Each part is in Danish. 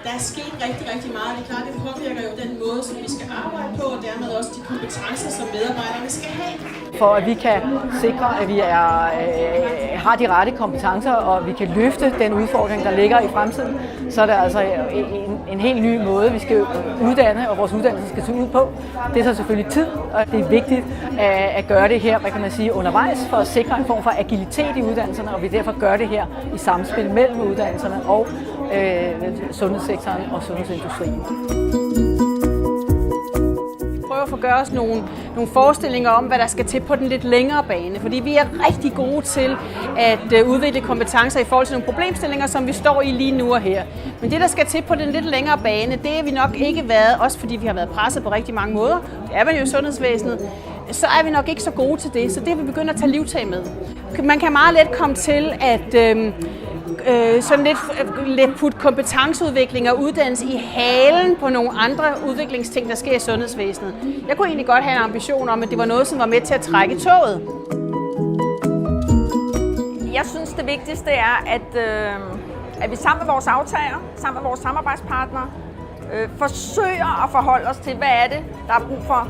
Der er sket rigtig, rigtig meget. Det er klart, det påvirker jo den måde, som vi skal arbejde på, og dermed også de kompetencer, som medarbejderne skal have. For at vi kan sikre, at vi har de rette kompetencer, og vi kan løfte den udfordring, der ligger i fremtiden, så er der altså en helt ny måde, vi skal uddanne, og vores uddannelse skal se ud på. Det tager selvfølgelig tid, og det er vigtigt at gøre det her, hvad kan man sige, undervejs, for at sikre en form for agilitet i uddannelserne, og vi derfor gør det her i samspil mellem uddannelserne og sundhedssektoren og sundhedsindustrien. Prøve at få gøre os nogle forestillinger om, hvad der skal til på den lidt længere bane. Fordi vi er rigtig gode til at udvikle kompetencer i forhold til nogle problemstillinger, som vi står i lige nu og her. Men det, der skal til på den lidt længere bane, det er vi nok ikke været, også fordi vi har været presset på rigtig mange måder. Det er man jo i sundhedsvæsenet. Så er vi nok ikke så gode til det, så det vil vi begynde at tage livtag med. Man kan meget let komme til at sådan lidt putte kompetenceudvikling og uddannelse i halen på nogle andre udviklingsting, der sker i sundhedsvæsenet. Jeg kunne egentlig godt have en ambition om, at det var noget, som var med til at trække toget. Jeg synes, det vigtigste er, at vi sammen med vores aftager, sammen med vores samarbejdspartnere, forsøger at forholde os til, hvad er det, der er brug for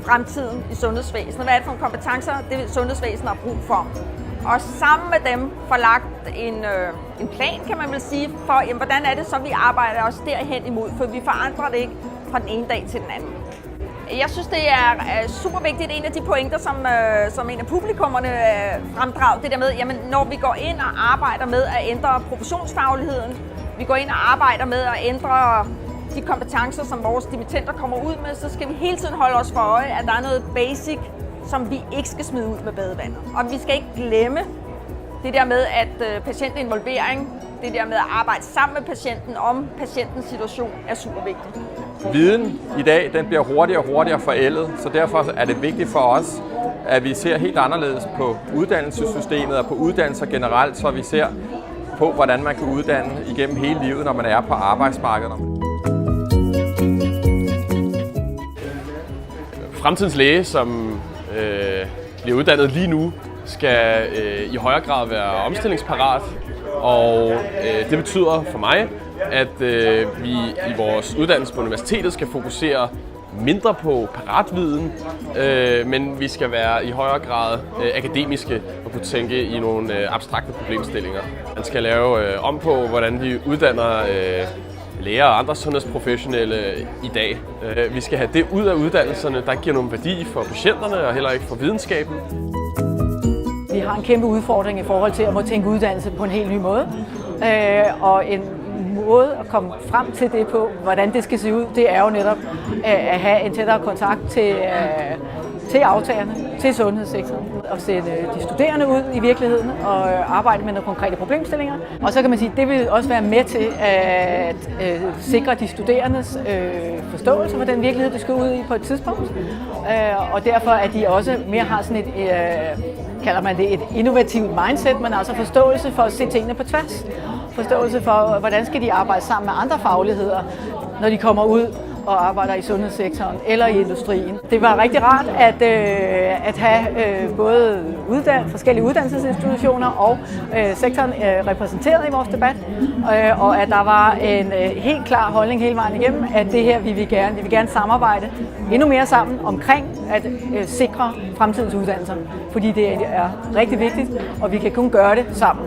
fremtiden i sundhedsvæsenet. Hvad er det for nogle kompetencer, det sundhedsvæsenet har brug for? Og sammen med dem får lagt en plan, kan man vel sige, for jamen, hvordan er det så, vi arbejder os derhen imod, for vi forandrer det ikke fra den ene dag til den anden. Jeg synes, det er super vigtigt. En af de pointer, som en af publikummerne fremdrager, det der med, jamen, når vi går ind og arbejder med at ændre professionsfagligheden, vi går ind og arbejder med at ændre de kompetencer, som vores dimittenter kommer ud med, så skal vi hele tiden holde os for øje, at der er noget basic, som vi ikke skal smide ud med badevandet. Og vi skal ikke glemme det der med, at patientinvolvering, det der med at arbejde sammen med patienten om patientens situation, er super vigtigt. Viden i dag, den bliver hurtigere og hurtigere forældet, så derfor er det vigtigt for os, at vi ser helt anderledes på uddannelsessystemet og på uddannelser generelt, så vi ser på, hvordan man kan uddanne igennem hele livet, når man er på arbejdsmarkedet. Fremtidens læge, som bliver uddannet lige nu, skal i højere grad være omstillingsparat, og det betyder for mig, at vi i vores uddannelse på universitetet skal fokusere mindre på paratviden, men vi skal være i højere grad akademiske og kunne tænke i nogle abstrakte problemstillinger. Man skal lave om på, hvordan vi uddanner læger og andre sundhedsprofessionelle i dag. Vi skal have det ud af uddannelserne, der giver nogle værdi for patienterne og heller ikke for videnskaben. Vi har en kæmpe udfordring i forhold til at må tænke uddannelse på en helt ny måde. Og en måde at komme frem til det på, hvordan det skal se ud, det er jo netop at have en tættere kontakt til aftagerne, til sundhedssektoren, og sætte de studerende ud i virkeligheden og arbejde med nogle konkrete problemstillinger. Og så kan man sige, at det vil også være med til at sikre de studerendes forståelse for den virkelighed, de skal ud i på et tidspunkt. Og derfor at de også mere har sådan et, kalder man det, et innovativt mindset, men altså forståelse for at se tingene på tværs. Forståelse for, hvordan skal de arbejde sammen med andre fagligheder, når de kommer ud og arbejder i sundhedssektoren eller i industrien. Det var rigtig rart at have både forskellige uddannelsesinstitutioner og sektoren repræsenteret i vores debat, og at der var en helt klar holdning hele vejen igennem, at det her vi vil gerne samarbejde endnu mere sammen omkring at sikre fremtidens uddannelser, fordi det er rigtig vigtigt, og vi kan kun gøre det sammen.